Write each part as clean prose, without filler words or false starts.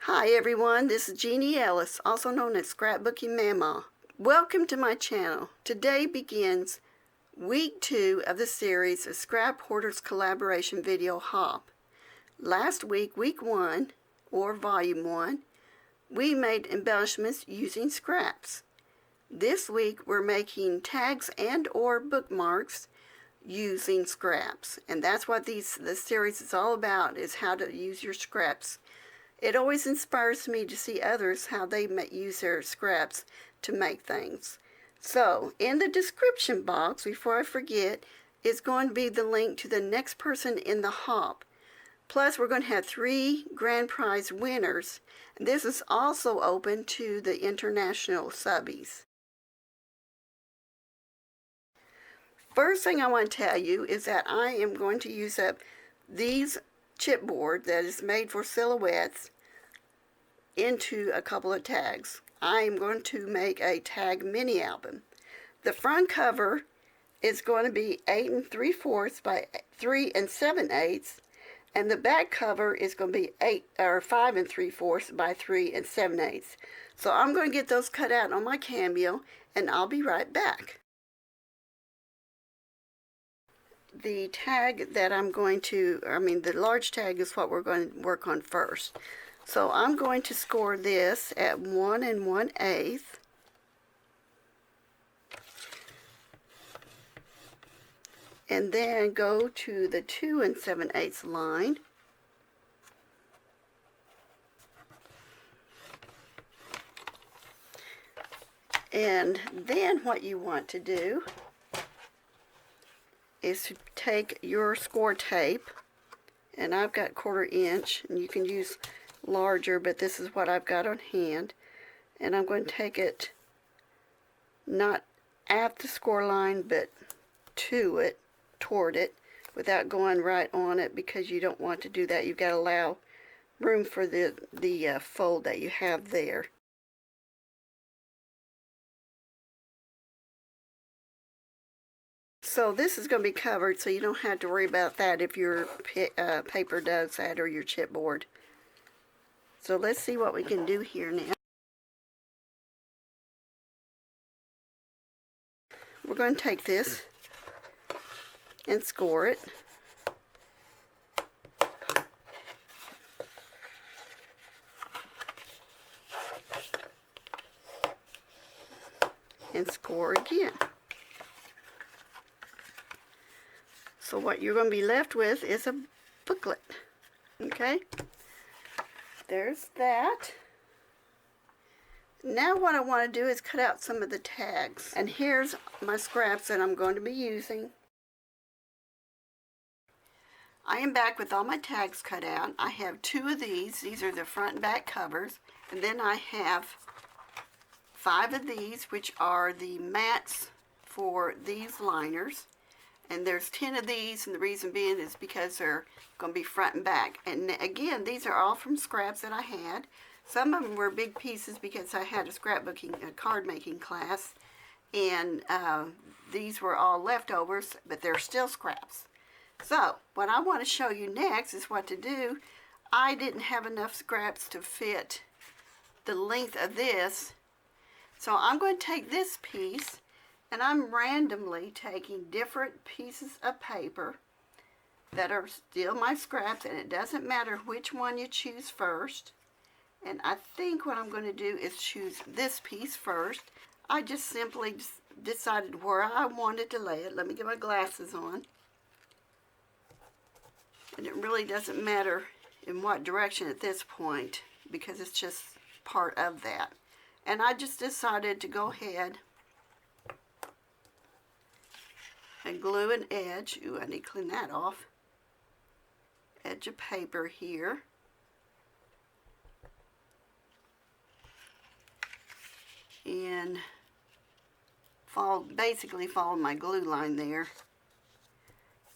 Hi everyone, this is Jeannie Ellis, also known as Scrapbooking Mama. Welcome to my channel. Today begins week 2 of the series of Scrap Hoarders Collaboration Video Hop. Last week, week 1, or volume 1, we made embellishments using scraps. This week we're making tags and or bookmarks using scraps. And that's what this series is all about, is how to use your scraps. It always inspires me to see others how they use their scraps to make things. So, in the description box, before I forget, is going to be the link to the next person in the hop. Plus, we're going to have 3 grand prize winners. This is also open to the international subbies. First thing I want to tell you is that I am going to use up these chipboard that is made for silhouettes into a couple of tags. I am going to make a tag mini album. The front cover is going to be 8 3/4 by 3 7/8, and the back cover is going to be 5 3/4 by 3 7/8. So I'm going to get those cut out on my Cameo, and I'll be right back. The tag that the large tag is what we're going to work on first. So I'm going to score this at 1 1/8. And then go to the 2 7/8 line. And then what you want to do is to take your score tape, and I've got 1/4 inch, and you can use larger, but this is what I've got on hand, and I'm going to take it not at the score line but toward it, without going right on it, because you don't want to do that. You've got to allow room for the fold that you have there. So this is going to be covered, so you don't have to worry about that if your paper does that, or your chipboard. So let's see what we can do here now. We're going to take this and score it. And score again. So what you're going to be left with is a booklet. Okay? There's that. Now what I want to do is cut out some of the tags. And here's my scraps that I'm going to be using. I am back with all my tags cut out. I have 2 of these. These are the front and back covers. And then I have 5 of these, which are the mats for these liners. And there's 10 of these, and the reason being is because they're going to be front and back. And again, these are all from scraps that I had. Some of them were big pieces because I had a card making class, and these were all leftovers, but they're still scraps. So what I want to show you next is what to do. I didn't have enough scraps to fit the length of this, so I'm going to take this piece, and I'm randomly taking different pieces of paper that are still my scraps, and it doesn't matter which one you choose first. And I think what I'm going to do is choose this piece first. I just simply decided where I wanted to lay it. Let me get my glasses on. And it really doesn't matter in what direction at this point, because it's just part of that. And I just decided to go ahead and glue an edge. Ooh, I need to clean that off. Edge of paper here. And basically follow my glue line there.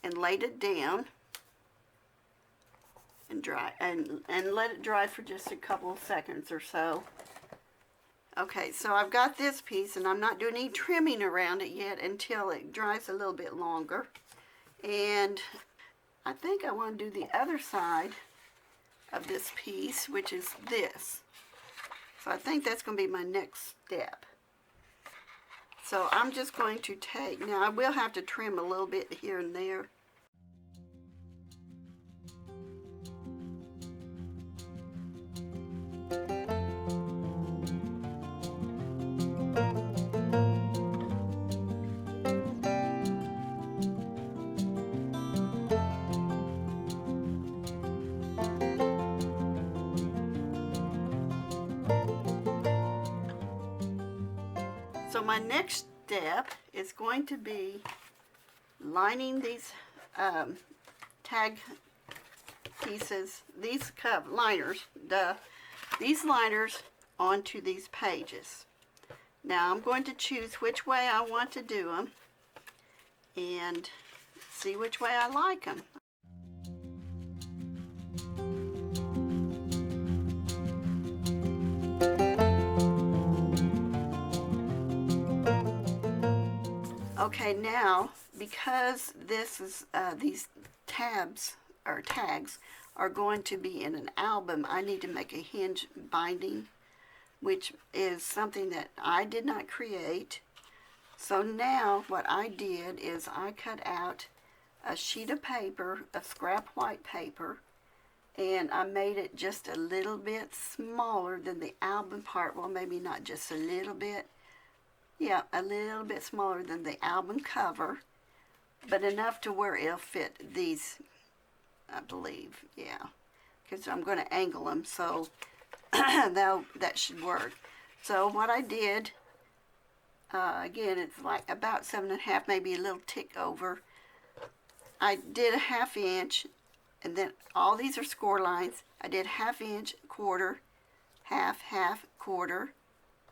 And laid it down. And dry, and let it dry for just a couple of seconds or so. Okay, so I've got this piece, and I'm not doing any trimming around it yet until it dries a little bit longer. And I think I want to do the other side of this piece, which is this. So I think that's going to be my next step. So I'm just going to take, now I will have to trim a little bit here and there. So my next step is going to be lining these tag pieces, these liners, these liners onto these pages. Now I'm going to choose which way I want to do them and see which way I like them. Okay, now because this is these tabs or tags are going to be in an album, I need to make a hinge binding, which is something that I did not create. So now what I did is I cut out a sheet of paper, a scrap white paper, and I made it just a little bit smaller than the album part. Well, maybe not just a little bit. Yeah, a little bit smaller than the album cover, but enough to where it'll fit these, I believe. Yeah, because I'm going to angle them, so that should work. So what I did, again, it's like about 7.5, maybe a little tick over. I did a 1/2 inch, and then all these are score lines. I did 1/2 inch, quarter, half, half, quarter,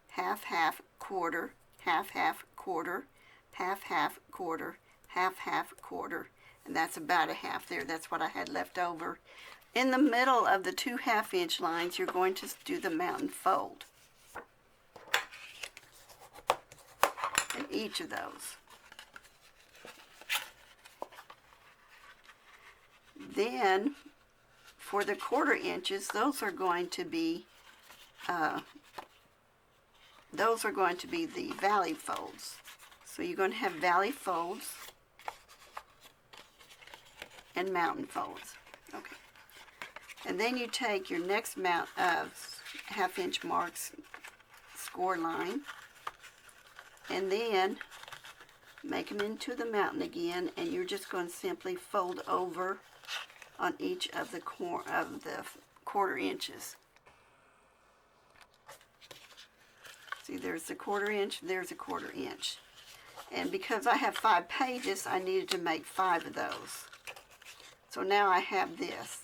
half, half, quarter, half, half, quarter, half, half, quarter, half, half, quarter, and that's about a half there. That's what I had left over. In the middle of the 2 1/2 inch lines, you're going to do the mountain fold in each of those. Then for the 1/4 inches, those are going to be the valley folds. So you're going to have valley folds and mountain folds. Okay. And then you take your next 1/2 inch marks score line and then make them into the mountain again, and you're just going to simply fold over on each of the 1/4 inches. See, there's the 1/4 inch, there's a 1/4 inch. And because I have 5 pages, I needed to make 5 of those. So now I have this.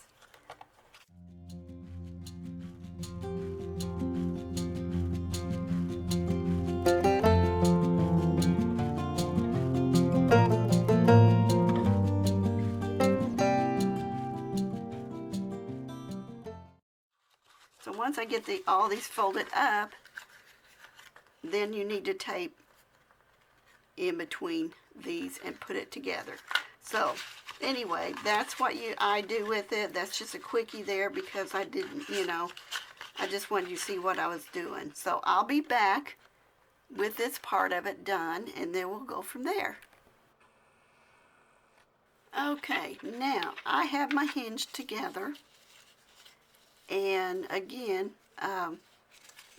So once I get all these folded up, then you need to tape in between these and put it together. So anyway, that's what I do with it. That's just a quickie there because I didn't, I just wanted you to see what I was doing. So I'll be back with this part of it done, and then we'll go from there. Okay, now I have my hinge together, and again,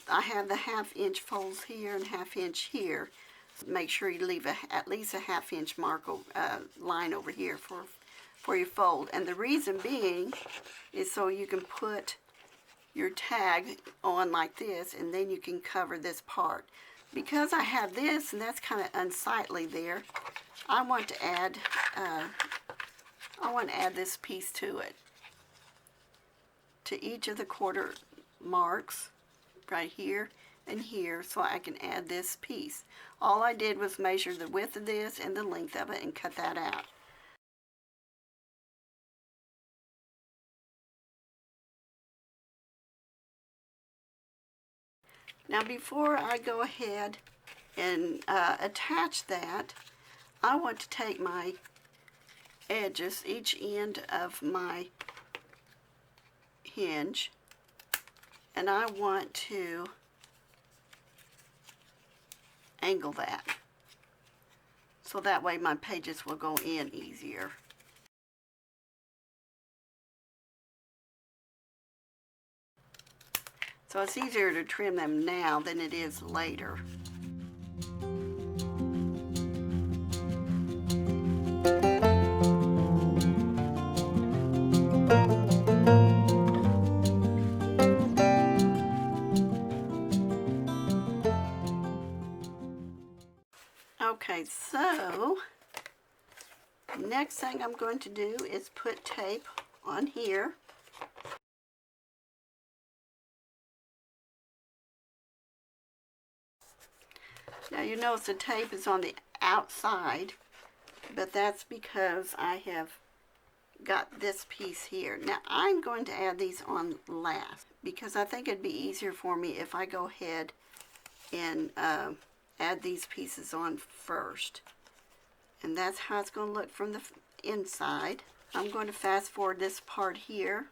I have the 1/2 inch folds here and 1/2 inch here. So make sure you leave at least a 1/2 inch mark line over here for your fold. And the reason being is so you can put your tag on like this, and then you can cover this part. Because I have this, and that's kind of unsightly there, I want to add this piece to it, to each of the 1/4 marks right here and here, so I can add this piece. All I did was measure the width of this and the length of it and cut that out. Now before I go ahead and attach that, I want to take my edges, each end of my hinge, and I want to angle that, so that way my pages will go in easier. So it's easier to trim them now than it is later. Okay, so next thing I'm going to do is put tape on here. Now you notice the tape is on the outside, but that's because I have got this piece here. Now I'm going to add these on last because I think it'd be easier for me if I go ahead and add these pieces on first. And that's how it's going to look from the inside. I'm going to fast forward this part here.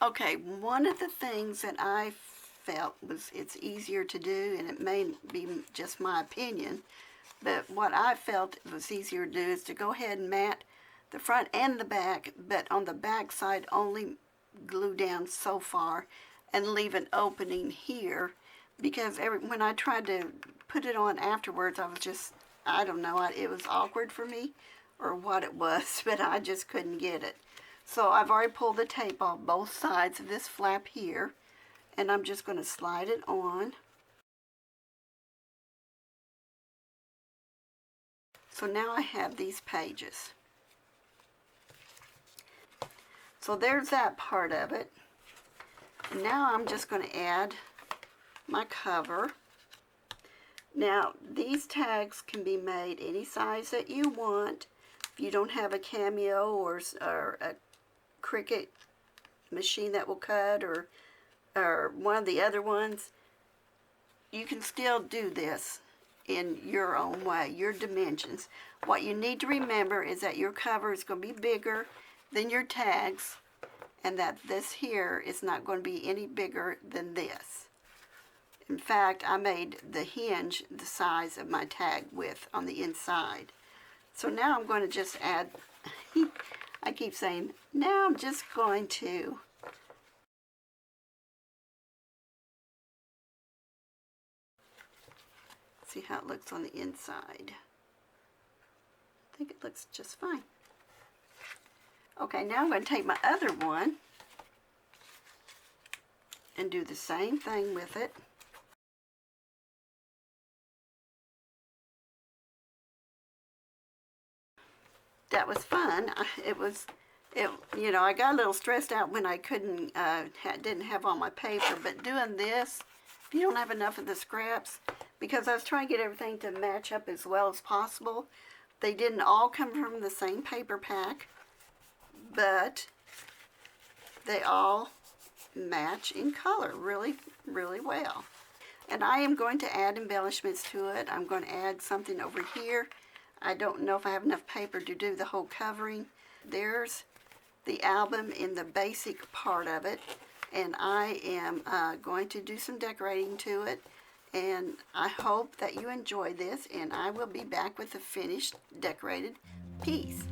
Okay, one of the things that I felt was it's easier to do, and it may be just my opinion, but what I felt was easier to do is to go ahead and mat the front and the back, but on the back side only glue down so far and leave an opening here, because when I tried to put it on afterwards, I was just, I don't know, it was awkward for me or what it was, but I just couldn't get it. So I've already pulled the tape off both sides of this flap here, and I'm just going to slide it on. So now I have these pages. So there's that part of it. And now I'm just going to add my cover. Now these tags can be made any size that you want. If you don't have a Cameo or a Cricut machine that will cut, or one of the other ones, you can still do this in your own way, your dimensions. What you need to remember is that your cover is going to be bigger than your tags, and that this here is not going to be any bigger than this. In fact, I made the hinge the size of my tag width on the inside. So now I'm going to just add I keep saying, now I'm just going to see how it looks on the inside. I think it looks just fine. Okay, now I'm going to take my other one and do the same thing with it. That was fun. You know, I got a little stressed out when I didn't have all my paper, but doing this, if you don't have enough of the scraps, because I was trying to get everything to match up as well as possible. They didn't all come from the same paper pack, but they all match in color really, really well. And I am going to add embellishments to it. I'm going to add something over here. I don't know if I have enough paper to do the whole covering. There's the album in the basic part of it, and I am going to do some decorating to it, and I hope that you enjoy this, and I will be back with the finished decorated piece.